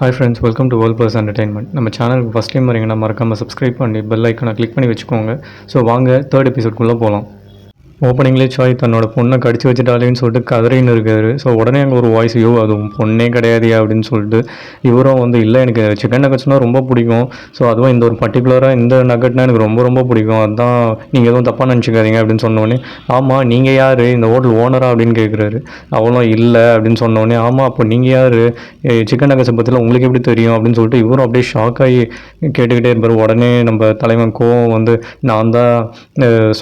Hi friends, welcome to world plus entertainment. நம்ம சேனலுக்கு first time வரீங்கன்னா மறக்காமல் சப்ஸ்கிரைப் பண்ணி பெல் ஐக்கனை கிளிக் பண்ணி வச்சுக்கோங்க. ஸோ வாங்க தேர்ட் எபிசோட்குள்ளே போகலாம். ஓப்பனிங்லேயே சாய் தன்னோட பொண்ணை கடிச்சு வச்சுட்டாலேன்னு சொல்லிட்டு கதறின்னு இருக்காரு. ஸோ உடனே அங்கே ஒரு வாய்ஸ், ஐயோ அது பொண்ணே கிடையாதியா அப்படின்னு சொல்லிட்டு இவரும் வந்து, இல்லை எனக்கு சிக்கன் நகட்ஸ்னால் ரொம்ப பிடிக்கும். ஸோ அதுவும் இந்த ஒரு பர்டிகுலராக இந்த நகட்னா எனக்கு ரொம்ப ரொம்ப பிடிக்கும், அதுதான் நீங்கள் எதுவும் தப்பாக நினச்சிக்காதீங்க அப்படின்னு சொன்னோடனே, ஆமாம் நீங்கள் யார், இந்த ஹோட்டல் ஓனரா அப்படின்னு கேட்குறாரு. அவளும் இல்லை அப்படின்னு சொன்னோடனே, ஆமாம் அப்போ நீங்கள் யார், சிக்கன் நகட்ஸை பற்றிலாம் உங்களுக்கு எப்படி தெரியும் அப்படின்னு சொல்லிட்டு இவரும் அப்படியே ஷாக் ஆகி கேட்டுக்கிட்டே இருப்பார். உடனே நம்ம தலைவன் கோவம் வந்து, நான் தான்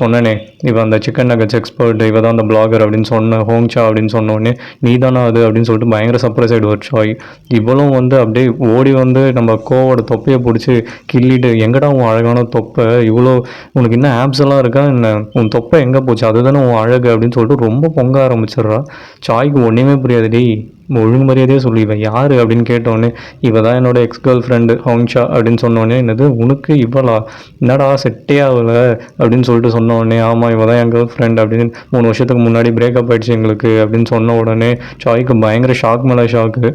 சொன்னேனே இவன் அந்த சிக்கன் நகட்ஸ் எக்ஸ்பர்ட், இவ தான் அந்த பிளாகர் அப்படின்னு சொன்ன ஹோங்சா அப்படின்னு சொன்னோடனே, நீ தானே அது அப்படின்னு சொல்லிட்டு பயங்கர சர்ப்ரைஸ் ஆகிடுவார் சாய். இவளும் வந்து அப்படியே ஓடி வந்து நம்ம கோவோட தொப்பையை பிடிச்சி கிள்ளிட்டு, எங்கடா உன் அழகான தொப்பை, இவ்வளோ உனக்கு இன்னும் ஆப்ஸ் எல்லாம் இருக்கா என்ன, உன் தொப்பை எங்கே போச்சு, அதுதானே உன் அழகு அப்படின்னு சொல்லிட்டு ரொம்ப பொங்க ஆரம்பிச்சிடுறா. சாய்க்கு ஒன்றுமே புரியாது. டேய் ஒழுங்கு மரியாதையே சொல்லி, இவன் யார் அப்படின்னு கேட்டோடனே, இவ தான் என்னோட எக்ஸ் கேர்ள் ஃப்ரெண்டு ஹோங்ஷா அப்படின்னு சொன்னோடனே, என்னது உனக்கு இவளா, என்னடா செட்டே ஆகலை அப்படின்னு சொல்லிட்டு சொன்னோடனே, ஆமாம் இவ தான் என் கேர்ள் ஃப்ரெண்ட் அப்படின்னு 3 வருஷத்துக்கு முன்னாடி பிரேக்கப் ஆகிடுச்சு எங்களுக்கு அப்படின்னு சொன்ன உடனே சாய்க்கு பயங்கர ஷாக் மேலே ஷாக்கு.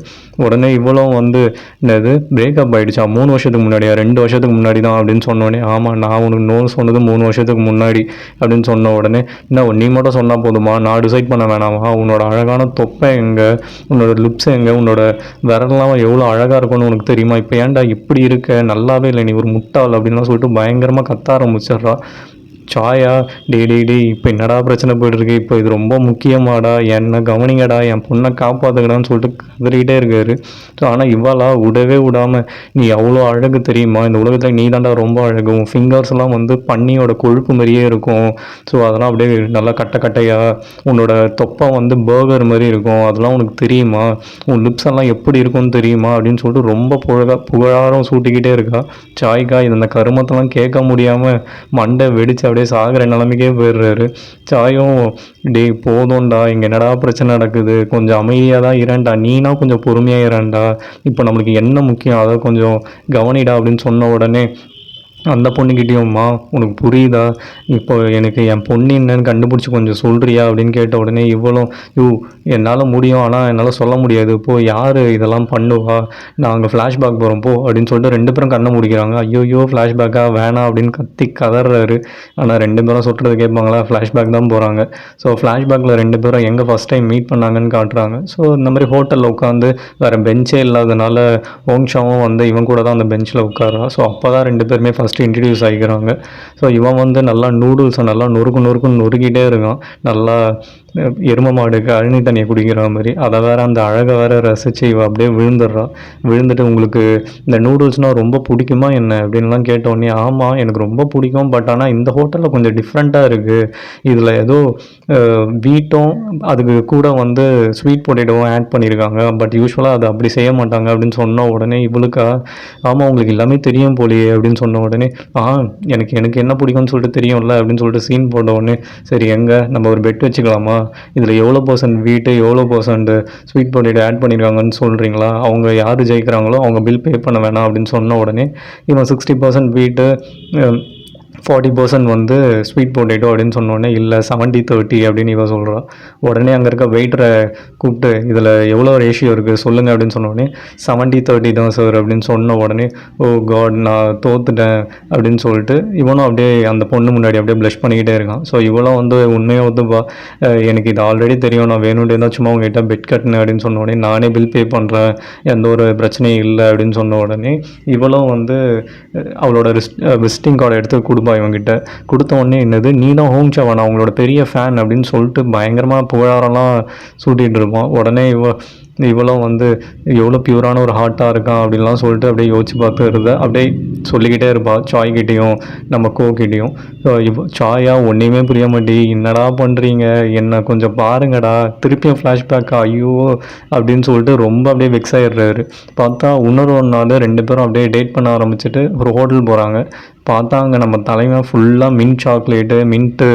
உடனே இவ்வளோ வந்து, என்னது பிரேக்கப் ஆகிடுச்சா, 3 வருஷத்துக்கு முன்னாடியா, 2 வருஷத்துக்கு முன்னாடி தான் அப்படின்னு சொன்னோடனே, ஆமாம் நான் உனக்கு நோ சொன்னது 3 வருஷத்துக்கு முன்னாடி அப்படின்னு சொன்ன உடனே, என்ன நீ மட்டும் சொன்னால் போதுமா, நான் டிசைட் பண்ண வேணாமா, உன்னோட அழகான தொப்பை எங்கே, உன்னோட லிப்ஸ் எங்கே, உன்னோட விரலாம் எவ்வளோ அழகாக இருக்கும்னு உனக்கு தெரியுமா, இப்போ ஏன்டா இப்படி இருக்க, நல்லாவே இல்லை, நீ ஒரு முட்டாள் அப்படின்லாம் சொல்லிட்டு பயங்கரமாக கத்த ஆரம்பிச்சிடுறா. சாயா, டே டே டே இப்போ என்னடா பிரச்சனை போய்ட்டுருக்கு, இப்போ இது ரொம்ப முக்கியமாடா, என்னை கவனிங்கடா, என் பொண்ணை காப்பாற்றுக்கடான்னு சொல்லிட்டு கதறிக்கிட்டே இருக்காரு. ஸோ ஆனால் இவாளா விடவே விடாமல், நீ அவ்வளோ அழகு தெரியுமா, இந்த உலகத்தில் நீ தாண்டா ரொம்ப அழகு, உன் ஃபிங்கர்ஸ்லாம் வந்து பன்னியோட கொழுப்பு மாதிரியே இருக்கும், ஸோ அதெல்லாம் அப்படியே நல்லா கட்டை கட்டையாக, உன்னோட தொப்பை வந்து பர்கர் மாதிரி இருக்கும், அதெல்லாம் உனக்கு தெரியுமா, உன் லிப்ஸ் எல்லாம் எப்படி இருக்கும்னு தெரியுமா அப்படின்னு சொல்லிட்டு ரொம்ப புகழாரம் சூட்டிக்கிட்டே இருக்கா. சாய்க்கா இந்த கருமத்தெல்லாம் கேட்க முடியாமல் மண்டை வெடிச்சு அப்படியே சாகிற நிலைமைக்கே போயிடுறாரு. சாயும், டே போதும்டா, இங்கே என்னடா பிரச்சனை நடக்குது, கொஞ்சம் அமைதியாக தான் இரண்டா, நீனா கொஞ்சம் பொறுமையாக இரண்டா, இப்போ நம்மளுக்கு என்ன முக்கியம் அதை கொஞ்சம் கவனிடா அப்படின்னு சொன்ன உடனே, அந்த பொண்ணுக்கிட்டேயும்மா உனக்கு புரியுதா, இப்போ எனக்கு என் பொண்ணு என்னன்னு கண்டுபிடிச்சி கொஞ்சம் சொல்கிறியா அப்படின்னு கேட்ட உடனே இவ்வளோ, என்னால் முடியும் ஆனால் என்னால் சொல்ல முடியாது, இப்போது யார் இதெல்லாம் பண்ணுவா, நான் அங்கே ஃப்ளாஷ்பேக் போகிறோம் போ அப்படின்னு சொல்லிட்டு 2 பேரும் கண்ணை முடிக்கிறாங்க. ஐயோயோ ஃப்ளாஷ்பேக்காக வேணாம் அப்படின்னு கத்தி கதறாரு. ஆனால் 2 பேரும் சொல்கிறது கேட்பாங்களா, ஃப்ளாஷ்பேக் தான் போகிறாங்க. ஸோ ஃப்ளாஷ்பேக்கில் 2 பேரும் எங்கே ஃபஸ்ட் டைம் மீட் பண்ணாங்கன்னு காட்டுறாங்க. ஸோ இந்த மாதிரி ஹோட்டலில் உட்காந்து வேறு பெஞ்சே இல்லாதனால ஹோங்ஷாவும் வந்து இவன் கூட தான் அந்த பெஞ்சில் உட்காரா. ஸோ அப்போ தான் 2 பேருமே ஃபஸ்ட்டு இன்ட்ரடியூஸ் ஆகிக்கிறாங்க. ஸோ இவன் வந்து நல்லா நூடுல்ஸை நல்லா நொறுக்குன்னு நொறுக்கிட்டே இருக்கான், நல்லா எரும மாடுக்கு அழுனி தண்ணியை குடிக்கிற மாதிரி. அதை வேற அந்த அழகை வேற ரசித்து இவ அப்படியே விழுந்துட்டு, உங்களுக்கு இந்த நூடுல்ஸ்னால் ரொம்ப பிடிக்குமா என்ன அப்படின்லாம் கேட்டோடனே, ஆமாம் எனக்கு ரொம்ப பிடிக்கும், பட் ஆனால் இந்த ஹோட்டலில் கொஞ்சம் டிஃப்ரெண்ட்டாக இருக்குது, இதில் ஏதோ வீட்டும் அதுக்கு கூட வந்து ஸ்வீட் பொட்டேட்டோவும் ஆட் பண்ணியிருக்காங்க, பட் யூஸ்வலாக அதை அப்படி செய்ய மாட்டாங்க அப்படின்னு சொன்ன உடனே இவளுக்கா, ஆமாம் உங்களுக்கு எல்லாமே தெரியும் போலியே அப்படின்னு சொன்ன உடனே, எனக்கு என்ன பிடிக்கும்னு சொல்லிட்டு தெரியும்ல அப்படின்னு சொல்லிட்டு சீன் போட்ட உடனே, சரி எங்கே நம்ம ஒரு பெட் வச்சுக்கலாமா, இதில் எவ்வளோ % வீட்டு எவ்வளோ % ஸ்வீட் பொட்டேட்டோ ஆட் பண்ணியிருக்காங்கன்னு சொல்கிறீங்களா, அவங்க யார் ஜெயிக்கிறாங்களோ அவங்க பில் பே பண்ண வேணாம் அப்படின்னு சொன்ன உடனே, இவன் 60% வீட்டு 40% வந்து ஸ்வீட் பொட்டேட்டோ அப்படின்னு சொன்னோடனே, இல்லை 70-30 அப்படின்னு இவன் சொல்கிறான். உடனே அங்கே இருக்க வெயிட்டரை கூப்பிட்டு, இதில் எவ்வளோ ரேஷியோ இருக்குது சொல்லுங்கள் அப்படின்னு சொன்னோடனே, 70-30 தான் சார் அப்படின்னு சொன்ன உடனே, ஓ காட் நான் தோத்துட்டேன் அப்படின்னு சொல்லிட்டு இவனும் அப்படியே அந்த பொண்ணு முன்னாடி அப்படியே ப்ளஷ் பண்ணிக்கிட்டே இருக்கான். ஸோ இவளும் வந்து உண்மையாக ஒத்துப்பா, எனக்கு இது ஆல்ரெடி தெரியும், நான் வேணும்னே தான் சும்மா உங்ககிட்ட பெட் கட்டினேன் அப்படின்னு சொன்ன உடனே, நானே பில் பே பண்ணுறேன், எந்த ஒரு பிரச்சனையும் இல்லை அப்படின்னு சொன்ன உடனே இவளும் வந்து அவளோட விசிட்டிங் கார்டை எடுத்து கொடுப்பா இவங்கிட்ட. கொடுத்த உடனே, என்னது நீ தான் ஹோங்ஷாவா, நான் அவங்களோட பெரிய ஃபேன் அப்படின்னு சொல்லிட்டு பயங்கரமாக புகழாரெல்லாம் சூட்டிகிட்டு இருப்பான். உடனே இவளும் வந்து எவ்வளோ பியூரான ஒரு ஹார்ட்டாக இருக்கான் அப்படின்லாம் சொல்லிட்டு அப்படியே யோசிச்சு பார்த்து இருந்த அப்படியே சொல்லிக்கிட்டே இருப்பாள் சாய்கிட்டையும் நம்ம கோக்கிட்டையும். ஸோ சாயா ஒன்றையுமே புரிய மாட்டேன், என்னடா பண்ணுறீங்க, என்னை கொஞ்சம் பாருங்கடா, திருப்பியும் ஃப்ளாஷ்பேக்கா, ஐயோ அப்படின்னு சொல்லிட்டு ரொம்ப அப்படியே வெக்ஸ் ஆகிடுறாரு. பார்த்தா இன்னொரு நாள் 2 பேரும் அப்படியே டேட் பண்ண ஆரம்பிச்சுட்டு ஒரு ஹோட்டல் போகிறாங்க. பார்த்தா அங்கே நம்ம தலைவன் ஃபுல்லாக mint chocolate, mint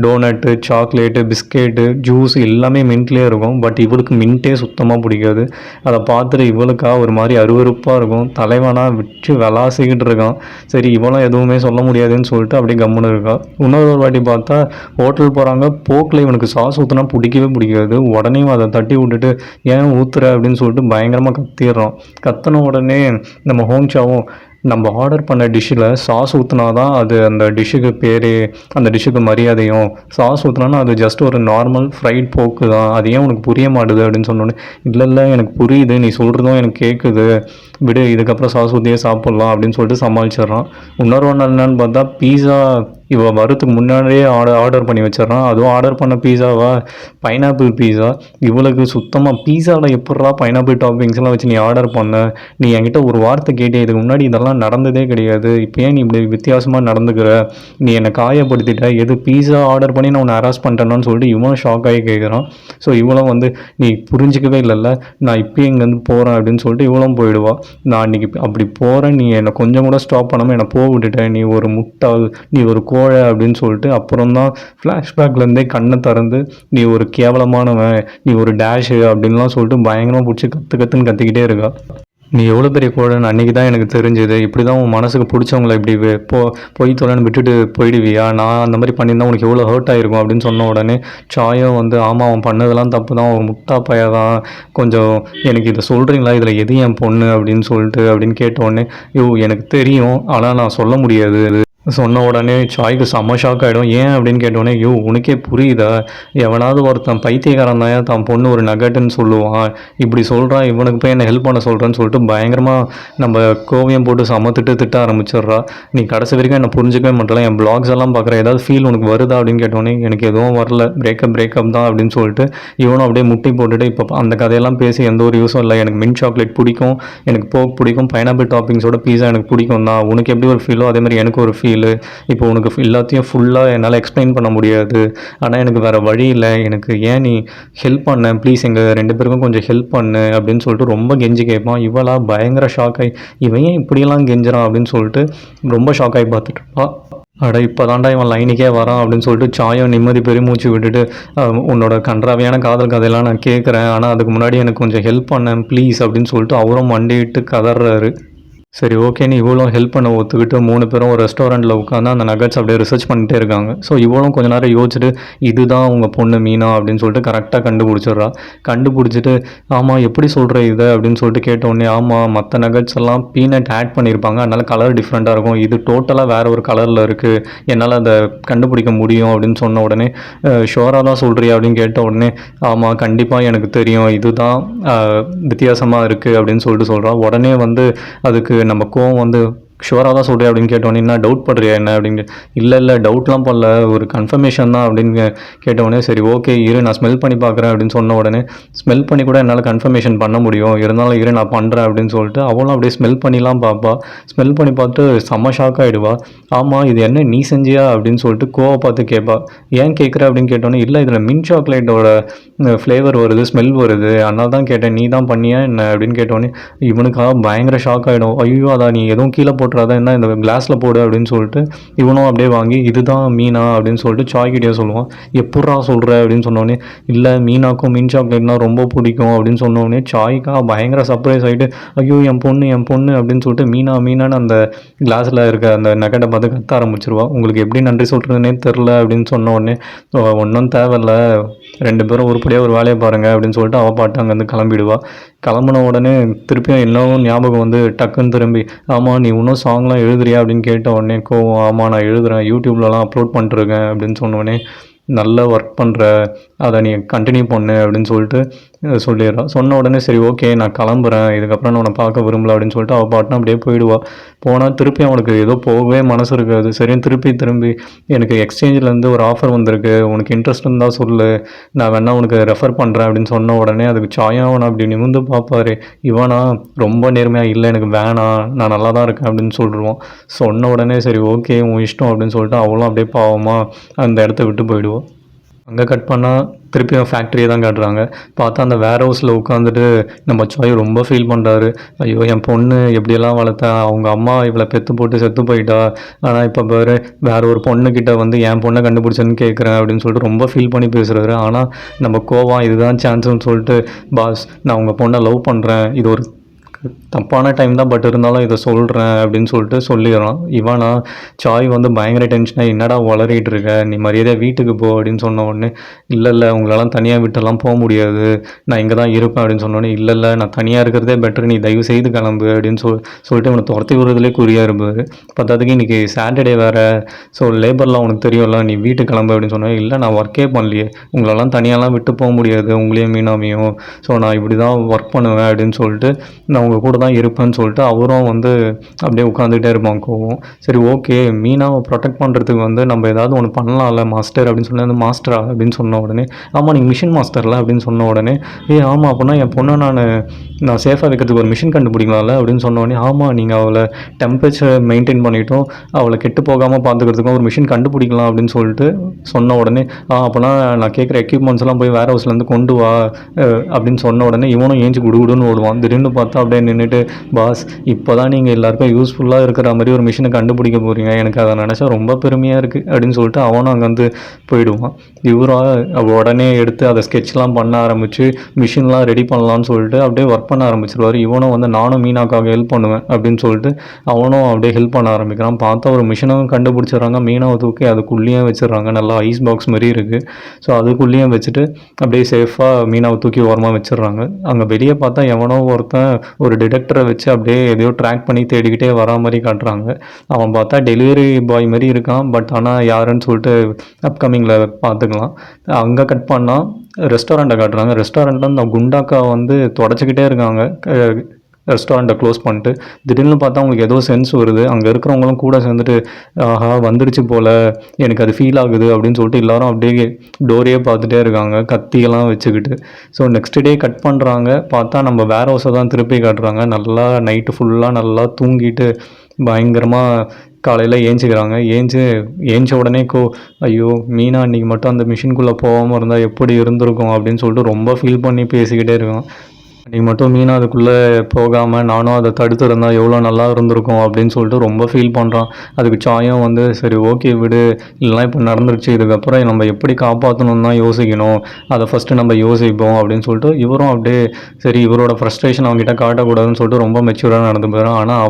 donut, chocolate, biscuit, juice எல்லாமே மின்ட்லேயே இருக்கும். பட் இவளுக்கு மின்ட்டே சுத்தமாக பிடிக்காது. அதை பார்த்துட்டு இவளுக்கா ஒரு மாதிரி அருவருப்பாக இருக்கும். தலைவனாக வச்சு விளாசிக்கிட்டு இருக்கான். சரி இவளும் எதுவுமே சொல்ல முடியாதுன்னு சொல்லிட்டு அப்படியே கம்முன்னு இருக்கா. இன்னொரு வாட்டி பார்த்தா ஹோட்டல் போகிறாங்க. போக்கில் இவனுக்கு சாஸ் ஊற்றினா பிடிக்கவே பிடிக்காது. உடனே அதை தட்டி விட்டுட்டு ஏன் ஊற்றுற அப்படின்னு சொல்லிட்டு பயங்கரமாக கத்திடுறான். கத்தின உடனே நம்ம ஹோங்சாவும் நம்ம ஆர்டர் பண்ண டிஷ்ஷில் சாஸ் ஊற்றினா தான் அது அந்த டிஷ்ஷுக்கு பேர், அந்த டிஷ்ஷுக்கு மரியாதையும். சாஸ் ஊற்றினா அது ஜஸ்ட் ஒரு நார்மல் ஃப்ரைட் போக்கு தான், அது ஏன் உனக்கு புரிய மாட்டுது அப்படின்னு சொன்னோன்னே, இல்லை எனக்கு புரியுது, நீ சொல்கிறதும் எனக்கு கேட்குது, விடு இதுக்கப்புறம் சாஸ் ஊற்றியே சாப்பிட்லாம் அப்படின்னு சொல்லிட்டு சமாளிச்சிட்றான். இன்னொரு ஒன்று என்னன்னு பார்த்தா பீஸா இவள் வரத்துக்கு முன்னாடியே ஆர்டர் பண்ணி வச்சிடறான். அதுவும் ஆர்டர் பண்ண பீஸாவா பைனாப்பிள் பீஸா. இவளுக்கு சுத்தமாக பீஸாவில் எப்பட்றா பைனாப்பிள் டாப்பிங்ஸ்லாம் வச்சு நீ ஆர்டர் பண்ண, நீ என்கிட்ட ஒரு வார்த்தை கேட்டே, இதுக்கு முன்னாடி இதெல்லாம் நடந்ததே கிடையாது, இப்போ ஏன் நீ இப்படி வித்தியாசமாக நடந்துக்கிற, நீ என்னை காயப்படுத்திட்ட, எது பீஸா ஆர்டர் பண்ணி நான் உன்னை ஹராஸ் பண்ணிட்டேன்னு சொல்லிட்டு இவனும் ஷாக் ஆகி கேட்குறான். ஸோ இவளும் வந்து நீ புரிஞ்சிக்கவே இல்லைல்ல, நான் இப்போ இங்கேருந்து போகிறேன் அப்படின்னு சொல்லிட்டு இவளும் போயிடுவா. நான் இன்றைக்கி அப்படி போகிறேன், நீ என்னை கொஞ்சம் கூட ஸ்டாப் பண்ணாமல் என்னை போக விட்டுட்டேன், நீ ஒரு முட்டாள், நீ ஒரு கோழை அப்படின்னு சொல்லிட்டு அப்புறம் தான் ஃப்ளாஷ்பேக்லேருந்தே கண்ணை திறந்து நீ ஒரு கேவலமானவன், நீ ஒரு டேஷு அப்படின்லாம் சொல்லிட்டு பயங்கரமாக பிடிச்சி கற்றுன்னு கத்திக்கிட்டே இருக்கா. நீ எவ்வளோ பெரிய கோழன்னு அன்றைக்கி தான் எனக்கு தெரிஞ்சுது, இப்படி தான் உன் மனசுக்கு பிடிச்சவங்கள இப்படி பொய் தொலைன்னு விட்டுட்டு போயிடுவியா, நான் அந்த மாதிரி பண்ணியிருந்தா உனக்கு எவ்வளோ ஹர்ட் ஆகிருக்கும் அப்படின்னு சொன்ன உடனே சாயம் வந்து ஆமாம் அவன் பண்ணதெல்லாம் தப்பு தான், ஒரு முட்டா பைய தான், கொஞ்சம் எனக்கு இதை சொல்கிறீங்களா, இதில் எது என் பொண்ணு அப்படின்னு சொல்லிட்டு அப்படின்னு கேட்ட உடனே எனக்கு தெரியும் ஆனால் நான் சொல்ல முடியாது சொன்ன உடனே சாய்க்கு செம்ம ஷாக் ஆகிடும். ஏன் அப்படின்னு கேட்டோடனே உனக்கே புரியுதா, எவனாவது ஒருத்தன் பைத்தியக்காரன் தான் தான் பொண்ணு ஒரு நகட்டுன்னு சொல்லுவான், இப்படி சொல்கிறான், இவனுக்கு போய் என்ன ஹெல்ப் பண்ண சொல்கிறேன்னு சொல்லிட்டு பயங்கரமாக நம்ம கோவியம் போட்டு திட்ட ஆரம்பிச்சிடுறா. நீ கடைசி வரைக்கும் என்னை புரிஞ்சிக்கவே மாட்டலாம், என் பிளாக்ஸ் எல்லாம் பார்க்குற, ஏதாவது ஃபீல் உனக்கு வருதா அப்படின்னு கேட்டோடனே எனக்கு எதுவும் வரல, பிரேக்கப் தான் அப்படின்னு சொல்லிட்டு இவனும் அப்படியே முட்டி போட்டுட்டு இப்போ அந்த கதையெல்லாம் பேசி எந்த ஒரு யூஸும் இல்லை, எனக்கு மின்ட் சாக்லேட் பிடிக்கும், எனக்கு போக் பிடிக்கும், பைனாப்பிள் டாப்பிங்ஸோட பீஸா எனக்கு பிடிக்கும் தான், உனக்கு எப்படி ஒரு ஃபீலோ அதே மாதிரி எனக்கு ஒரு ஃபீல், இப்போ உனக்கு எல்லாத்தையும் ஃபுல்லாக என்னால் எக்ஸ்பிளைன் பண்ண முடியாது, ஆனால் எனக்கு வேறு வழி இல்லை, எனக்கு ஏன் நீ ஹெல்ப் பண்ண ப்ளீஸ், எங்கள் 2 பேருக்கும் கொஞ்சம் ஹெல்ப் பண்ணு அப்படின்னு சொல்லிட்டு ரொம்ப கெஞ்சி கேட்பான். இவளா பயங்கர ஷாக் ஆகி இவன் ஏன் இப்படியெல்லாம் கெஞ்சுறான் அப்படின்னு சொல்லிட்டு ரொம்ப ஷாக் ஆகி பார்த்துட்டு அட இப்போ தாண்டா இவன் லைனுக்கே வரான் அப்படின்னு சொல்லிட்டு சாயம் நிம்மதி பெருமூச்சு விட்டுட்டு உன்னோட கன்றாவியான காதல் கதையெல்லாம் நான் கேட்குறேன், ஆனால் அதுக்கு முன்னாடி எனக்கு கொஞ்சம் ஹெல்ப் பண்ணேன் ப்ளீஸ் அப்படின்னு சொல்லிட்டு அவரும் மண்டிட்டு கதறாரு. சரி ஓகேன்னு இவ்வளோ ஹெல்ப் பண்ண ஒத்துக்கிட்டு 3 பேரும் ஒரு ரெஸ்டாரண்ட்டில் உட்காந்து அந்த நகட்ஸ் அப்படியே ரிசர்ச் பண்ணிட்டே இருக்காங்க. ஸோ இவ்வளோ கொஞ்ச நேரம் யோசிச்சுட்டு இதுதான் உங்கள் பொண்ணு மீனா அப்படின்னு சொல்லிட்டு கரெக்டாக கண்டுபிடிச்சிட்றா. கண்டுபிடிச்சிட்டு ஆமாம் எப்படி சொல்கிற இதை அப்படின்னு சொல்லிட்டு கேட்டோடனே ஆமாம் மற்ற நகட்ஸ் எல்லாம் பீனட் ஆட் பண்ணியிருப்பாங்க, அதனால் கலர் டிஃப்ரெண்ட்டாக இருக்கும், இது டோட்டலாக வேறு ஒரு கலரில் இருக்குது, என்னால் அதை கண்டுபிடிக்க முடியும் அப்படின்னு சொன்ன உடனே ஷோராக தான் சொல்கிறியா அப்படின்னு கேட்ட உடனே ஆமாம் கண்டிப்பாக எனக்கு தெரியும், இதுதான் வித்தியாசமாக இருக்குது அப்படின்னு சொல்லிட்டு சொல்கிறா. உடனே வந்து அதுக்கு நம்ம கோவம் வந்து ஷுவராக தான் சொல்கிறேன் அப்படின்னு கேட்டோன்னே என்ன டவுட் படுறியா என்ன அப்படின்னு, இல்லை டவுட்லாம் பண்ணல, ஒரு கன்ஃபர்மேஷன் தான் அப்படின்னு கேட்டவுடனே சரி ஓகே இரு நான் ஸ்மெல் பண்ணி பார்க்குறேன் அப்படின்னு சொன்ன உடனே ஸ்மெல் பண்ணி கூட என்னால் கன்ஃபர்மேஷன் பண்ண முடியும், இருந்தாலும் இரு நான் பண்ணுறேன் அப்படின்னு சொல்லிட்டு அவளும் அப்படியே ஸ்மெல் பண்ணிலாம் பார்ப்பா. ஸ்மெல் பண்ணி பார்த்து செம்ம ஷாக் ஆகிடுவா. ஆமாம் இது என்ன நீ செஞ்சியா அப்படின்னு சொல்லிட்டு கோவை பார்த்து கேட்பா. ஏன் கேட்குற அப்படின்னு கேட்டோன்னே இல்லை இதில் மின்ட் சாக்லேட்டோட ஃப்ளேவர் வருது, ஸ்மெல் வருது, அதனால தான் கேட்டேன், நீ தான் பண்ணியா என்ன அப்படின்னு கேட்டோன்னே இவனுக்காக பயங்கர ஷாக் ஆகிடும். ஐயோ அதான் நீ எதுவும் கீழே போட்டுறாதான் என்ன இந்த கிளாஸில் போடு அப்படின்னு சொல்லிட்டு இவனும் அப்படியே வாங்கி இதுதான் மீனா அப்படின்னு சொல்லிட்டு சாய்கிட்டே சொல்லுவான். எப்பட்றா சொல்கிற அப்படின்னு சொன்னோடனே இல்லை மீனாக்கும் மின்ட் சாக்லேட்னா ரொம்ப பிடிக்கும் அப்படின்னு சொன்னோடனே சாய்க்கா பயங்கர சர்ப்ரைஸ் ஆகிட்டு ஐயோ என் பொண்ணு அப்படின்னு சொல்லிட்டு மீனான்னு அந்த கிளாஸில் இருக்க அந்த நகட்டை பார்த்து கத்த ஆரம்பிச்சிருவா. உங்களுக்கு எப்படி நன்றி சொல்கிறதுனே தெரில அப்படின்னு சொன்ன உடனே ஒன்றும் தேவையில்ல, 2 பேரும் உருப்படியாக ஒரு வேலையை பாருங்கள் அப்படின்னு சொல்லிட்டு அவள் பாட்டு அங்கேருந்து கிளம்பிடுவா. கிளம்புன உடனே திருப்பியும் இன்னும் ஞாபகம் வந்து டக்குன்னு திரும்பி ஆமாம் நீ இன்னும் சாங்லாம் எழுதுறியா அப்படின்னு கேட்ட உடனே கோவம் ஆமாம் நான் எழுதுகிறேன், யூடியூப்லலாம் அப்லோட் பண்ணிட்டுருக்கேன் அப்படின்னு சொன்னோடனே நல்ல ஒர்க் பண்ணுற, அதை நீ கண்டினியூ பண்ணு அப்படின்னு சொல்லிட்டு சொல்லிடுறான். சொன்ன உடனே சரி ஓகே நான் கிளம்புறேன், இதுக்கப்புறம் நான் உன்னை பார்க்க விரும்பல அப்படின்னு சொல்லிட்டு அவள் பாட்டுனா அப்படியே போயிடுவாள். போனால் திருப்பி அவனுக்கு ஏதோ போகவே மனசு இருக்காது. சரின்னு திரும்பி எனக்கு எக்ஸ்சேஞ்சிலேருந்து ஒரு ஆஃபர் வந்திருக்கு, உனக்கு இன்ட்ரெஸ்ட் இருந்தால் சொல்லு, நான் வேணா உனக்கு ரெஃபர் பண்ணுறேன் அப்படின்னு சொன்ன உடனே அதுக்கு சாயம் அவனை அப்படி நிமிர்ந்து பார்ப்பாரு. இவனா ரொம்ப நேர்மையாக இல்லை எனக்கு வேணாம் நான் நல்லா தான் இருக்கேன் அப்படின்னு சொல்லிடுவான். சொன்ன உடனே சரி ஓகே உன் இஷ்டம் அப்படின்னு சொல்லிட்டு அவளும் அப்படியே பாவமாக அந்த இடத்த விட்டு போயிடுவோம். அங்கே கட் பண்ணால் திருப்பியும் ஃபேக்ட்ரியை தான் காட்டுறாங்க. பார்த்தா அந்த வேர் ஹவுஸில் உட்காந்துட்டு நம்ம சாய் ரொம்ப ஃபீல் பண்ணுறாரு. ஐயோ என் பொண்ணு எப்படியெல்லாம் வளர்த்தா, அவங்க அம்மா இவளை பெற்று போட்டு செத்து போயிட்டா, ஆனால் இப்போ பாரு வேற ஒரு பொண்ணுக்கிட்ட வந்து என் பொண்ணை கண்டுபிடிச்சேன்னு கேட்குறேன் அப்படின்னு சொல்லிட்டு ரொம்ப ஃபீல் பண்ணி பேசுகிறாரு. ஆனால் நம்ம கோவம் இதுதான் சான்ஸ்னு சொல்லிட்டு, பாஸ் நான் உங்கள் பொண்ணை லவ் பண்ணுறேன், இது ஒரு தப்பான டைம் தான், பட் இருந்தாலும் இதை சொல்கிறேன் அப்படின்னு சொல்லிட்டு சொல்லிடுறான். இவனா சாய் வந்து பயங்கர டென்ஷனாக, என்னடா வளரிட்டு இருக்க, நீ மரியாதையாக வீட்டுக்கு போ அப்படின்னு சொன்ன உடனே, இல்லை உங்களெல்லாம் தனியாக விட்டெல்லாம் போக முடியாது, நான் இங்கே தான் இருப்பேன் அப்படின்னு சொன்னோடனே, இல்லை நான் தனியாக இருக்கிறதே பெட்டர், நீ தயவு செய்து கிளம்பு அப்படின்னு சொல்லிட்டு இவனை துரத்தி விடுறதுலேயே குறியாக இருப்பார். பத்தாதுக்கு இன்றைக்கி சாட்டர்டே வேறு, ஸோ லேபர்லாம் உனக்கு தெரியும்ல, நீ வீட்டுக்கு கிளம்பு அப்படின்னு சொன்னேன். இல்லை நான் ஒர்க்கே பண்ணலையே, உங்களெல்லாம் தனியாலாம் விட்டு போக முடியாது, உங்களையும் மீனாமையும், ஸோ நான் இப்படி தான் ஒர்க் பண்ணுவேன் அப்படின்னு சொல்லிட்டு நான் உங்கள் கூட தான் இருப்பேன்னு சொல்லிட்டு அவரும் வந்து அப்படியே உட்காந்துக்கிட்டே இருப்பான் கோவம். சரி ஓகே, மீனாவை ப்ரொடெக்ட் பண்ணுறதுக்கு வந்து நம்ம ஏதாவது ஒன்று பண்ணலாம்ல மாஸ்டர் அப்படின்னு சொன்ன, அந்த மாஸ்டரா அப்படின்னு சொன்ன உடனே, ஆமாம் நீங்கள் மிஷின் மாஸ்டர்ல அப்படின்னு சொன்ன உடனே, ஆமாம் அப்படின்னா என் பொண்ணை நான் சேஃபாக வைக்கிறதுக்கு ஒரு மிஷின் கண்டுபிடிக்கலாம்ல அப்படின்னு சொன்ன உடனே, ஆமாம் நீங்கள் அவளை டெம்பரேச்சர் மெயின்டைன் பண்ணிட்டோம், அவளை கெட்டு போகாமல் பார்த்துக்கிறதுக்கும் ஒரு மிஷின் கண்டுபிடிக்கலாம் அப்படின்னு சொல்லிட்டு சொன்ன உடனே, அப்போனா நான் கேட்குற எக்யூப்மெண்ட்ஸ் எல்லாம் போய் வேர் ஹவுஸ்லேருந்து கொண்டு வா அப்படின்னு சொன்ன உடனே இவனும் ஏஞ்சி குடுகுடுன்னு ஓடுவான். திடீர்னு பார்த்தா அப்படியே நின்றுட்டு, பாஸ் இப்போ தான் நீங்கள் எல்லாருக்கும் யூஸ்ஃபுல்லாக இருக்கிற மாதிரி ஒரு மிஷினை கண்டுபிடிக்க போகிறீங்க, எனக்கு அதை நினச்சா ரொம்ப பெருமையாக இருக்குது அப்படின்னு சொல்லிட்டு அவனும் அங்கேருந்து போயிடுவான். இவராக உடனே எடுத்து அதை ஸ்கெட்ச்லாம் பண்ண ஆரம்பித்து மிஷின்லாம் ரெடி பண்ணலான்னு சொல்லிட்டு அப்படியே ஒர்க் பண்ண ஆரம்பிச்சிருவார். இவனும் வந்து நானும் மீனாக்காக ஹெல்ப் பண்ணுவேன் அப்படின்னு சொல்லிட்டு அவனும் அப்படியே ஹெல்ப் பண்ண ஆரம்பிக்கிறான். பார்த்தா ஒரு மிஷினும் கண்டுபிடிச்சிடுறாங்க, மீனாவை தூக்கி அதுக்குள்ளேயே வச்சிடுறாங்க, நல்லா ஐஸ் பாக்ஸ் மாதிரி இருக்குது. ஸோ அதுக்குள்ளேயும் வச்சுட்டு அப்படியே சேஃபாக மீனாவை தூக்கி ஓரமாக வச்சிடுறாங்க. அங்கே வெளியே பார்த்தா எவனோ ஒருத்தன் ஒரு டிடெக்டரை வச்சு அப்படியே எதையோ ட்ராக் பண்ணி தேடிக்கிட்டே வரா மாதிரி காட்டுறாங்க. அவன் பார்த்தா டெலிவரி பாய் மாதிரி இருக்கான், பட் ஆனால் யாருன்னு சொல்லிட்டு அப்கமிங்கில் பார்த்துக்கலாம். அங்கே கட் பண்ணால் ரெஸ்டாரண்ட்டை காட்டுறாங்க. ரெஸ்டாரண்ட்டில் அந்த குண்டாக்கா வந்து தொடச்சிக்கிட்டே இருக்காங்க ரெஸ்டாரண்ட்டை க்ளோஸ் பண்ணிட்டு. திடீர்னு பார்த்தா அவங்களுக்கு ஏதோ சென்ஸ் வருது, அங்கே இருக்கிறவங்களும் கூட சேர்ந்துட்டு ஆஹா வந்துடுச்சு போல், எனக்கு அது ஃபீல் ஆகுது அப்படின்னு சொல்லிட்டு எல்லாரும் அப்படியே டோரையே பார்த்துட்டே இருக்காங்க கத்தியெல்லாம் வச்சுக்கிட்டு. ஸோ நெக்ஸ்ட் டே கட் பண்ணுறாங்க, பார்த்தா நம்ம வேர் ஹவுஸை தான் திருப்பி காட்டுறாங்க. நல்லா நைட்டு ஃபுல்லாக நல்லா தூங்கிட்டு பயங்கரமாக காலையில் ஏஞ்சிக்கிறாங்க. ஏஞ்ச உடனே ஐயோ மீனா அன்றைக்கி மட்டும் அந்த மிஷின்குள்ளே போகாமல் இருந்தால் எப்படி இருந்திருக்கும் அப்படின்னு சொல்லிட்டு ரொம்ப ஃபீல் பண்ணி பேசிக்கிட்டே இருக்கான். அன்றைக்கி மட்டும் மீனா அதுக்குள்ளே போகாமல் நானும் அதை தடுத்துருந்தால் எவ்வளோ நல்லா இருந்திருக்கும் அப்படின்னு சொல்லிட்டு ரொம்ப ஃபீல் பண்ணுறான். அதுக்கு சாயம் வந்து சரி ஓகே விடு, இல்லைனா இப்போ நடந்துருச்சு, இதுக்கப்புறம் நம்ம எப்படி காப்பாற்றணும்னு தான் யோசிக்கணும், அதை ஃபஸ்ட்டு நம்ம யோசிப்போம் அப்படின்னு சொல்லிட்டு இவரும் அப்படியே சரி இவரோட ஃப்ரஸ்ட்ரேஷன் அவங்ககிட்ட காட்டக்கூடாதுன்னு சொல்லிட்டு ரொம்ப மெச்சூராக நடந்து போயிடும். ஆனால்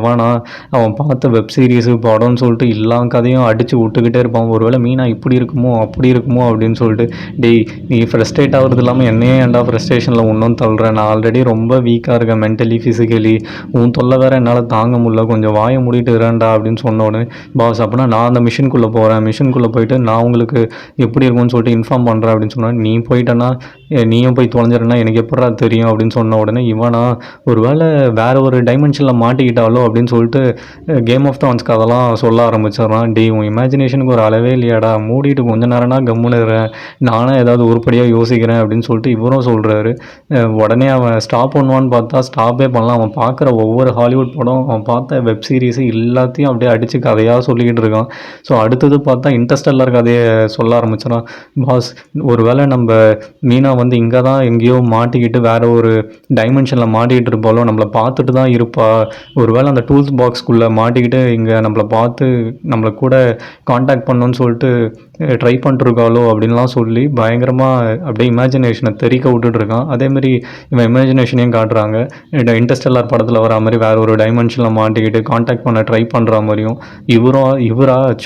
அவன் பார்த்த வெப் சீரிஸு படம்னு சொல்லிட்டு எல்லா கதையும் அடித்து விட்டுக்கிட்டே இருப்பான். ஒருவேளை மீனா இப்படி இருக்குமோ அப்படி இருக்குமோ அப்படின்னு சொல்லிட்டு, டேய் நீ ஃப்ரஸ்ட்ரேட் ஆகிறது இல்லாமல் என்னையே ஏன்டா ஃப்ரஸ்ட்ரேஷனில் ஒன்றும் தள்ளுறேன், நான் ஆல்ரெடி ரொம்ப வீக்காக இருக்கேன் மென்டலி ஃபிசிக்கலி, உன் தொல்லை வேறு என்னால் தாங்க முடியல, கொஞ்சம் வாயை மூடிட்டு இரண்டா அப்படின்னு சொன்ன உடனே, பாஸ் அப்படின்னா நான் அந்த மிஷின்குள்ளே போகிறேன், மிஷின்குள்ளே போயிட்டு நான் உங்களுக்கு எப்படி இருக்கும்னு சொல்லிட்டு இன்ஃபார்ம் பண்ணுறேன் அப்படின்னு சொன்னேன். நீ போயிட்டேன்னா நீயும் போய் தொலைஞ்சிடனா எனக்கு எப்படா தெரியும் அப்படின்னு சொன்ன உடனே இவனா ஒரு வேளை வேறு ஒரு டைமென்ஷனில் மாட்டிக்கிட்டாலோ அப்படின்னு சொல்லிட்டு கேம் ஆஃப் தான்ஸ்க்கு அதெல்லாம் சொல்ல ஆரம்பிச்சிடறான். டே உன் இமேஜினேஷனுக்கு ஒரு அளவே இல்லையாடா, மூடிட்டு கொஞ்ச நேரம்னா கம்முனுறேன், நானும் ஏதாவது உருப்படியாக யோசிக்கிறேன் அப்படின்னு சொல்லிட்டு இவரும் சொல்கிறாரு. உடனே அவன் ஸ்டாப் பண்ணுவான்னு பார்த்தா ஸ்டாப்பே பண்ணலாம். அவன் பார்க்குற ஒவ்வொரு ஹாலிவுட் படம், அவன் பார்த்த வெப் சீரிஸு எல்லாத்தையும் அப்படியே அடித்து கதையாக சொல்லிக்கிட்டு இருக்கான். ஸோ அடுத்தது பார்த்தா இன்டர்ஸ்டெல்லர் கதையை சொல்ல ஆரம்பிச்சிடான். பாஸ் ஒரு வேளை நம்ம மீனா வந்து இங்கே தான் எங்கேயோ மாட்டிக்கிட்டு வேறு ஒரு டைமென்ஷனில் மாட்டிக்கிட்டு இருப்பாலோ, நம்மளை பார்த்துட்டு தான் இருப்பா, ஒரு வேளை அந்த டூல்ஸ் பாக்ஸ்குள்ளே மாட்டிக்கிட்டு இங்கே நம்மளை பார்த்து நம்மளை கூட காண்டாக்ட் பண்ணணுன்னு சொல்லிட்டு ட்ரை பண்ணிட்டுருக்காளோ அப்படின்லாம் சொல்லி பயங்கரமாக அப்படியே இமேஜினேஷனை தெறிக்க விட்டுட்ருக்கான். அதேமாதிரி இவன் இமேஜினேஷனையும் காட்டுறாங்க. இன்டர்ஸ்டெல்லார் படத்தில் வர மாதிரி வேறு ஒரு டைமென்ஷனில் மாட்டிக்கிட்டு காண்டாக்ட் பண்ண ட்ரை பண்ணுற மாதிரியும்,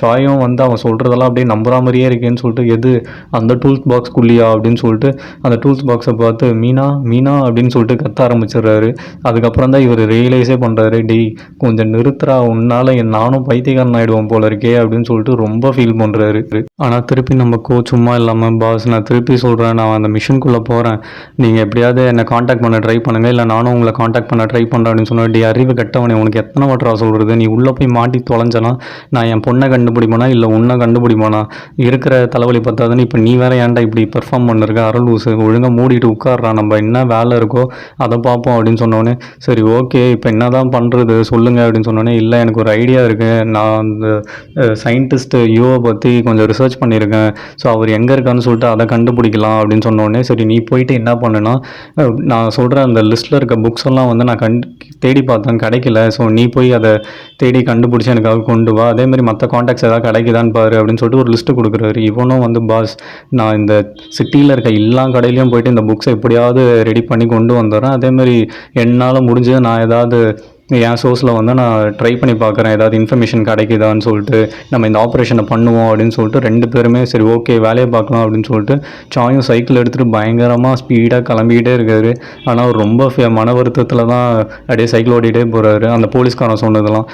சாயும் வந்து அவன் சொல்கிறதெல்லாம் அப்படியே நம்புற மாதிரியே இருக்கேன்னு சொல்லிட்டு, எது அந்த டூல்ஸ் பாக்ஸ்குள்ளியா அப்படின்னு சொல்லிட்டு அந்த டூல்ஸ் பாக்ஸை பார்த்து மீனா மீனா அப்படின்னு சொல்லிட்டு கத்த ஆரம்பிச்சிடுறாரு. அதுக்கப்புறம் தான் இவர் ரியலைஸே பண்ணுறாரு, டேய் கொஞ்சம் நிறுத்துறா, உன்னால் நானும் பைத்தியக்காரன் ஆகிடுவோம் போல இருக்கே அப்படின்னு சொல்லிட்டு ரொம்ப ஃபீல் பண்ணுறாரு. ஆனால் திருப்பி நம்ம சும்மா இல்லாமல், பாஸ் நான் திருப்பி சொல்கிறேன், நான் அந்த மிஷின்குள்ளே போகிறேன், நீங்கள் எப்படியாவது என்னை காண்டாக்ட் பண்ண ட்ரை பண்ணுங்கள், இல்லை நானும் உங்களை காண்டாக்ட் பண்ண ட்ரை பண்ணுறேன் அப்படின்னு சொன்னா, டே அறிவு கெட்டவனே, உனக்கு எத்தனை வாட்டரா சொல்கிறது, நீ உள்ளே போய் மாட்டி தொலைஞ்சனா நான் என் பொண்ணை கண்டுபிடிப்பேனா இல்லை உன்னை கண்டுபிடிப்பானா, இருக்கிற தலைவலி பத்தாதுன்னு இப்போ நீ வேற ஏன்டா இப்படி பெர்ஃபார்ம் பண்ணிருக்க, அரலூசு, ஒழுங்காக மூடிட்டு உட்கார்றா, நம்ம என்ன வேலை இருக்கோ அதை பார்ப்போம் அப்படின்னு சொன்னோடனே, சரி ஓகே இப்போ என்ன தான் பண்ணுறது சொல்லுங்கள் அப்படின்னு சொன்னோடனே, இல்லை எனக்கு ஒரு ஐடியா இருக்குது, நான் அந்த சயின்டிஸ்ட்டு யூவை பற்றி கொஞ்சம் ரிசர்ச் பண்ணியிருக்கேன், ஸோ அவர் எங்கே இருக்கான்னு சொல்லிட்டு அதை கண்டுபிடிக்கலாம் அப்படின்னு சொன்னோடனே, சரி நீ போயிட்டு என்ன பண்ணுன்னா, நான் சொல்கிற அந்த லிஸ்ட்டில் இருக்க புக்ஸ் எல்லாம் வந்து நான் தேடி பார்த்தேன் கிடைக்கல, ஸோ நீ போய் அதை தேடி கண்டுபிடிச்சி எனக்காக கொண்டு வா, அதேமாதிரி மற்ற காண்டாக்ட்ஸ் எதாவது கிடைக்குதான்னு பாரு அப்படின்னு சொல்லிட்டு ஒரு லிஸ்ட்டு கொடுக்குறாரு. இவனும் வந்து பாஸ் நான் இந்த சிட்டியில் இருக்க எல்லா கடையிலையும் போயிட்டு இந்த புக்ஸை எப்படியாவது ரெடி பண்ணி கொண்டு வந்துடுறேன், அதேமாதிரி என்னால் முடிஞ்சது நான் ஏதாவது என் சோர்ஸில் வந்து நான் ட்ரை பண்ணி பார்க்குறேன், ஏதாவது இன்ஃபர்மேஷன் கிடைக்குதான்னு சொல்லிட்டு நம்ம இந்த ஆப்ரேஷனை பண்ணுவோம் அப்படின்னு சொல்லிட்டு 2 பேருமே சரி ஓகே வேலையை பார்க்கலாம் அப்படின்னு சொல்லிட்டு சாயும் சைக்கிள் எடுத்துகிட்டு பயங்கரமாக ஸ்பீடாக கிளம்பிக்கிட்டே இருக்காரு. ஆனால் ரொம்ப மன வருத்தத்தில் தான் அப்படியே சைக்கிள் ஓட்டிகிட்டே போகிறாரு. அந்த போலீஸ்காரன் சொன்னதெல்லாம்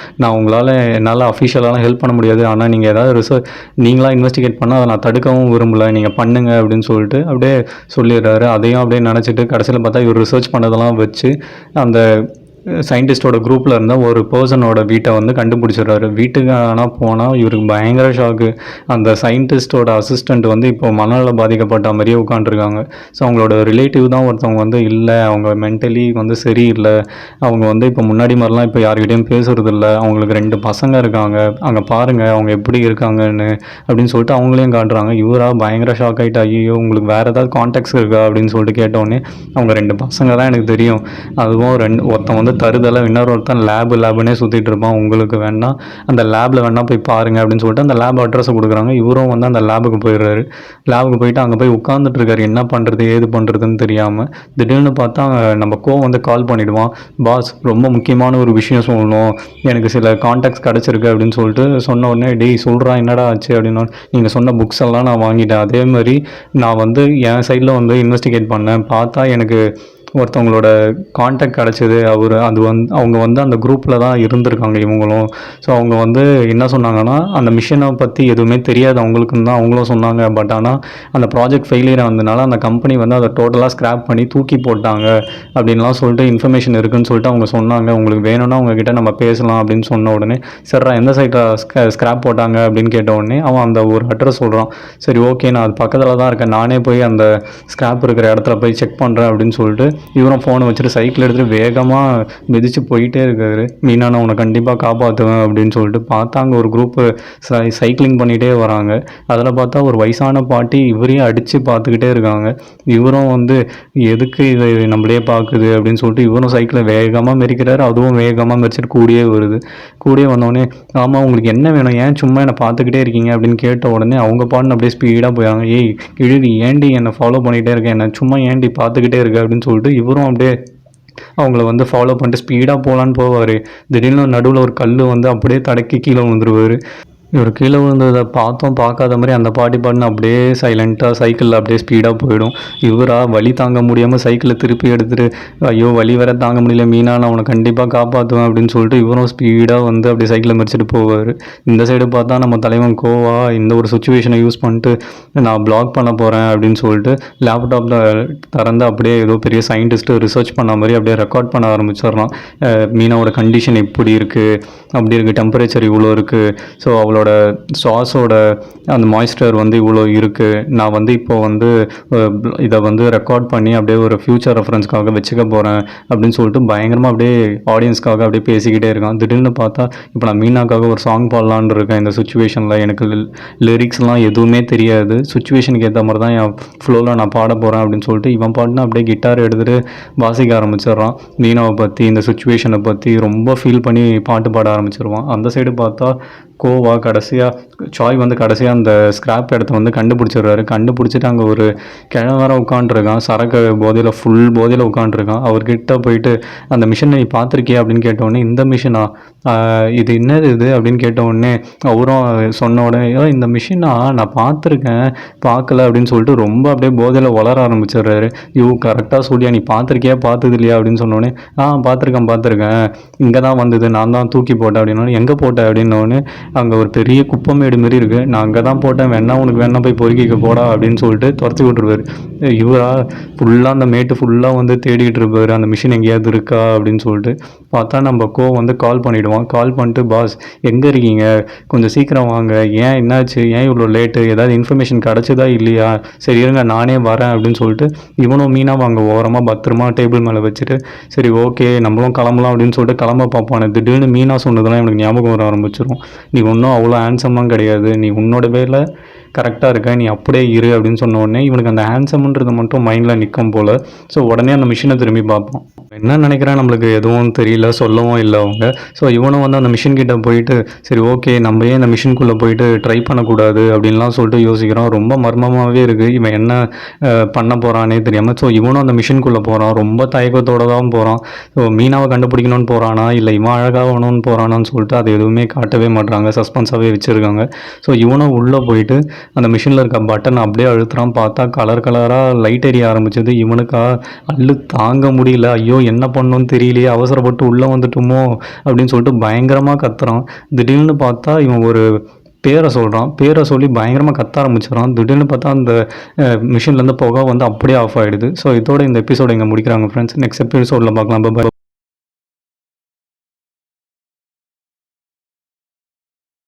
என்னால் அஃபிஷியலாலாம் ஹெல்ப் பண்ண முடியாது, ஆனால் நீங்கள் ஏதாவது நீங்களாக இன்வெஸ்டிகேட் பண்ணால் அதை நான் தடுக்கவும் விரும்பலை, நீங்கள் பண்ணுங்க அப்படின்னு சொல்லிட்டு அப்படியே சொல்லிடுறாரு. அதையும் அப்படியே நினச்சிட்டு கடைசியில் பார்த்தா இவர் ரிசர்ச் பண்ணதெல்லாம் வச்சு அந்த சயின்டிஸ்டோட குரூப்பில் இருந்தால் ஒரு பர்சனோட வீட்டை வந்து கண்டுபிடிச்சிடுறாரு. வீட்டுக்கு ஆனால் போனால் இவருக்கு பயங்கர ஷாக்கு. அந்த சயின்டிஸ்டோட அசிஸ்டண்ட் வந்து இப்போ மனநல பாதிக்கப்பட்ட மாதிரியே உட்காந்துருக்காங்க. ஸோ அவங்களோட ரிலேட்டிவ் தான் ஒருத்தவங்க வந்து இல்லை அவங்க மென்டலி வந்து சரியில்லை, அவங்க வந்து இப்போ முன்னாடி மாதிரிலாம் இப்போ யார்கிட்டையும் பேசுறது இல்லை, அவங்களுக்கு 2 பசங்க இருக்காங்க, அங்கே பாருங்கள் அவங்க எப்படி இருக்காங்கன்னு அப்படின்னு சொல்லிட்டு அவங்களையும் காட்டுறாங்க. இவராக பயங்கர ஷாக் ஆகிட்டு ஐயோ உங்களுக்கு வேறு ஏதாவது கான்டாக்ட்ஸ் இருக்கா அப்படின்னு சொல்லிட்டு கேட்டோடனே அவங்க 2 பசங்க தான் எனக்கு தெரியும், அதுவும் ஒருத்தன் வந்து தருதலை, இன்னொருத்தன் லேபுன்னே சுற்றிட்டு இருப்பான், உங்களுக்கு வேணால் அந்த லேபில் வேணால் போய் பாருங்கள் அப்படின்னு சொல்லிட்டு அந்த லேப் அட்ரஸை கொடுக்குறாங்க. இவரும் வந்து அந்த லேபுக்கு போயிடுறாரு. லேபுக்கு போயிட்டு அங்கே போய் உட்காந்துட்டு இருக்காரு, என்ன பண்ணுறது ஏது பண்ணுறதுன்னு தெரியாமல். திடீர்னு பார்த்தா நம்ம வந்து கால் பண்ணிவிடுவான், பாஸ் ரொம்ப முக்கியமான ஒரு விஷயம் சொல்லணும், எனக்கு சில கான்டாக்ட்ஸ் கிடச்சிருக்கு அப்படின்னு சொல்லிட்டு சொன்ன உடனே டேய் சொல்கிறான் என்னடா ஆச்சு அப்படின்னா, நீங்கள் சொன்ன புக்ஸ் எல்லாம் நான் வாங்கிட்டேன், அதே மாதிரி நான் வந்து என் சைடில் வந்து இன்வெஸ்டிகேட் பண்ணேன், பார்த்தா எனக்கு ஒருத்தவங்களோட கான்டாக்ட் கிடச்சிது, அவங்க வந்து அந்த குரூப்பில் தான் இருந்திருக்காங்க இவங்களும். ஸோ அவங்க வந்து என்ன சொன்னாங்கன்னா அந்த மிஷனை பற்றி எதுவுமே தெரியாது அவங்களுக்குன்னு தான் அவங்களும் சொன்னாங்க. பட் ஆனால் அந்த ப்ராஜெக்ட் ஃபெயிலியர் ஆனதுனால அந்த கம்பெனி வந்து அதை டோட்டலாக ஸ்க்ராப் பண்ணி தூக்கி போட்டாங்க அப்படின்லாம் சொல்லிட்டு இன்ஃபர்மேஷன் இருக்குதுன்னு சொல்லிட்டு அவங்க சொன்னாங்க. உங்களுக்கு வேணும்னா அவங்கக்கிட்ட நம்ம பேசலாம் அப்படின்னு சொன்ன உடனே, சரிடா எந்த சைட்டில் ஸ்க்ராப் போட்டாங்க அப்படின்னு கேட்ட உடனே அவன் அந்த ஒரு அட்ரஸ் சொல்கிறான். சரி ஓகே நான் அது பக்கத்தில் தான் இருக்கேன், நானே போய் அந்த ஸ்க்ராப் இருக்கிற இடத்துல போய் செக் பண்ணுறேன் அப்படின்னு சொல்லிட்டு இவரும் ஃபோனை வச்சுட்டு சைக்கிள் எடுத்துகிட்டு வேகமாக மிதித்து போயிட்டே இருக்காரு. மீனா நான் உன்னை கண்டிப்பாக காப்பாற்றுவேன் அப்படின்னு சொல்லிட்டு பார்த்தா அங்கே ஒரு குரூப்பு சைக்கிளிங் பண்ணிகிட்டே வராங்க. அதில் பார்த்தா ஒரு வயசான பாட்டி இவரையும் அடித்து பார்த்துக்கிட்டே இருக்காங்க. இவரும் வந்து எதுக்கு இதை நம்மளே பார்க்குது அப்படின்னு சொல்லிட்டு இவரும் சைக்கிளை வேகமாக மெரிக்கிறாரு, அதுவும் வேகமாக மெரிச்சிட்டு கூடியே வருது. கூடியே வந்தோடனே ஆமாம் உங்களுக்கு என்ன வேணும், ஏன் சும்மா என்னை பார்த்துக்கிட்டே இருக்கீங்க அப்படின்னு கேட்ட உடனே அவங்க பாட்டுன்னு அப்படியே ஸ்பீடாக போயாங்க. ஏய் கிழவி ஏண்டி என்னை ஃபாலோ பண்ணிகிட்டே இருக்கேன், என்னை சும்மா ஏண்டி பார்த்துக்கிட்டே இருக்கு அப்படின்னு சொல்லிட்டு இவரும் அப்படியே அவங்கள வந்து ஃபாலோ பண்ணிட்டு ஸ்பீடாக போகலான்னு போவார். திடீர்னு நடுவில் ஒரு கல் வந்து அப்படியே தடக்கி கீழே விழுந்துருவார். இவர் கீழே விழுந்ததை பார்க்காத மாதிரி அந்த பாட்டி பாட்டுன்னு அப்படியே சைலண்ட்டாக சைக்கிளில் அப்படியே ஸ்பீடாக போயிடும். இவராக வலி தாங்க முடியாமல் சைக்கிளை திருப்பி எடுத்துகிட்டு ஐயோ வலி வேற தாங்க முடியல மீனா நான் அவனை கண்டிப்பாக காப்பாற்றுவேன் அப்படின்னு சொல்லிட்டு இவரும் ஸ்பீடாக வந்து அப்படியே சைக்கிளை மறிச்சிட்டு போவார். இந்த சைடு பார்த்தா நம்ம தலைவன் கோவா இந்த ஒரு சுச்சுவேஷனை யூஸ் பண்ணிட்டு நான் பிளாக் பண்ண போகிறேன் அப்படின்னு சொல்லிட்டு லேப்டாப்பில் திறந்து அப்படியே ஏதோ பெரிய சயின்டிஸ்ட்டு ரிசர்ச் பண்ண மாதிரி அப்படியே ரெக்கார்ட் பண்ண ஆரம்பிச்சிடறான். மீனாவோட கண்டிஷன் இப்படி இருக்குது, அப்படி இருக்குது, டெம்பரேச்சர் இவ்வளோ இருக்குது, ஸோ அவளோட சாஸோட அந்த மாய்ஸ்டர் வந்து இவ்வளோ இருக்குது, நான் வந்து இப்போ வந்து இதை வந்து ரெக்கார்ட் பண்ணி அப்படியே ஒரு ஃப்யூச்சர் ரெஃபரன்ஸ்க்காக வச்சுக்க போகிறேன் அப்படின்னு சொல்லிட்டு பயங்கரமாக அப்படியே ஆடியன்ஸ்க்காக அப்படியே பேசிக்கிட்டே இருக்கான். திடீர்னு பார்த்தா இப்போ நான் மீனாக்காக ஒரு சாங் பாடலான்னு இருக்கேன், இந்த சுச்சுவேஷனில் எனக்கு லிரிக்ஸ்லாம் எதுவுமே தெரியாது, சுச்சுவேஷனுக்கு ஏற்ற மாதிரி தான் என் ஃப்ளோவில் நான் பாட போகிறேன் அப்படின்னு சொல்லிட்டு இவன் பாட்டுன்னு அப்படியே கிட்டார் எடுத்துகிட்டு வாசிக்க ஆரம்பிச்சிடுறான். மீனாவை பற்றி இந்த சுச்சுவேஷனை பற்றி ரொம்ப ஃபீல் பண்ணி பாட்டு பாட ஆரம்பிச்சிருவான். அந்த சைடு பார்த்தா கோவா சாய் வந்து கடைசியாக அந்த ஸ்கிராப் இடத்த வந்து கண்டுபிடிச்சிடுறாரு. கண்டுபிடிச்சிட்டு அங்கே ஒரு கிழமை வேற உட்காண்ட்ருக்கான், சரக்கு போதையில் ஃபுல் போதையில் உட்காண்ட்ருக்கான். அவர்கிட்ட போயிட்டு அந்த மிஷினை நீ பார்த்துருக்கியா அப்படின்னு கேட்டோடனே இந்த மிஷினா இது என்னது இது அப்படின்னு கேட்ட உடனே அவரும் சொன்ன உடனே "ஏய், இந்த மிஷினா நான் பார்த்துருக்கேன் பார்க்கல அப்படின்னு சொல்லிட்டு ரொம்ப அப்படியே போதையில் வளர ஆரம்பிச்சிடுறாரு. கரெக்டாக சொல்லியா நீ பார்த்துருக்கியா பார்த்தது இல்லையா அப்படின்னு சொன்னோடனே பார்த்துருக்கேன் இங்கே தான் வந்தது நான் தான் தூக்கி போட்டேன் அப்படின்னோடனே எங்கே போட்டேன் அப்படின்னோடனே அங்கே ஒரு பெரிய குப்பமேடு மாரி இருக்குது நான் அங்கே தான் போட்டேன் உனக்கு வேணா போய் பொறுக்கிக்க போடா அப்படின்னு சொல்லிட்டு துரத்தி விட்டுருவாரு. இவரா ஃபுல்லாக அந்த மேட்டு ஃபுல்லாக வந்து தேடிட்டு இருப்பாரு அந்த மிஷின் எங்கேயாவது இருக்கா அப்படின்னு சொல்லிட்டு. பார்த்தா நம்ம வந்து கால் பண்ணிவிடுவான். கால் பண்ணிட்டு பாஸ் எங்கே இருக்கீங்க, கொஞ்சம் சீக்கிரம் வாங்க, ஏன் என்னாச்சு, ஏன் இவ்வளோ லேட்டு, ஏதாவது இன்ஃபர்மேஷன் கிடச்சதா இல்லையா, சரி இருங்க நானே வரேன் அப்படின்னு சொல்லிட்டு இவனும் மீனாக அங்கே ஓரமாக பத்திரமா டேபிள் மேலே வச்சுட்டு சரி ஓகே நம்மளும் கிளம்பலாம் அப்படின்னு சொல்லிட்டு கிளம்ப பார்ப்பானு. திடீர்னு மீனா சொன்னதெல்லாம் எனக்கு ஞாபகம் வர ஆரம்பிச்சிடும். நீ ஒன்றும் அவ்வளோ ஹேண்ட்ஸம்லாம் கிடையாது, நீ உன்னோட வேலை கரெக்டாக இருக்க, நீ அப்படியே இரு அப்படின்னு சொன்ன உடனே இவனுக்கு அந்த ஹேண்ட்ஸம்ன்றது மட்டும் மைண்டில் நிற்கும் போல். ஸோ உடனே அந்த மிஷினை திரும்பி பார்ப்போம். என்ன நினைக்கிறேன் நம்மளுக்கு எதுவும் தெரியல, சொல்லவும் இல்லை அவங்க. ஸோ இவனும் வந்து அந்த மிஷின் கிட்ட போயிட்டு சரி ஓகே நம்ம ஏன் இந்த மிஷின்குள்ளே போயிட்டு ட்ரை பண்ணக்கூடாது அப்படின்லாம் சொல்லிட்டு யோசிக்கிறான். ரொம்ப மர்மமாகவே இருக்குது, இவன் என்ன பண்ண போகிறானே தெரியாமல். ஸோ இவனும் அந்த மிஷின்குள்ளே போகிறான், ரொம்ப தயக்கத்தோடு தான் போகிறான். ஸோ மீனாவை கண்டுபிடிக்கணும்னு போகிறானா இல்லை இவன் அழகாகணும்னு போகிறானான்னு சொல்லிட்டு அது எதுவுமே காட்டவே மாட்றாங்க, சஸ்பென்ஸாகவே வச்சுருக்காங்க. ஸோ இவனும் உள்ளே போயிட்டு அந்த மிஷினில் இருக்க பட்டன் அப்படியே அழுத்துறான். பார்த்தா கலர் கலராக லைட் எரிய ஆரம்பிச்சது. இவனுக்கா அல்லு தாங்க முடியல, ஐயோ என்ன பண்ணணும்னு தெரியலையே, அவசரப்பட்டு உள்ளே வந்துட்டோமோ அப்படின்னு சொல்லிட்டு பயங்கரமாக கத்துறான். திடீர்னு பார்த்தா இவன் ஒரு பேரை சொல்கிறான், பேரை சொல்லி பயங்கரமாக கத்த ஆரம்பிச்சிடறான். திடீர்னு பார்த்தா அந்த மிஷின்லேருந்து புகை வந்து அப்படியே ஆஃப் ஆகிடுது. ஸோ இதோட இந்த எபிசோட இங்கே முடிக்கிறாங்க ஃப்ரெண்ட்ஸ். நெக்ஸ்ட் எபிசோடில் பார்க்கலாம். பாய்.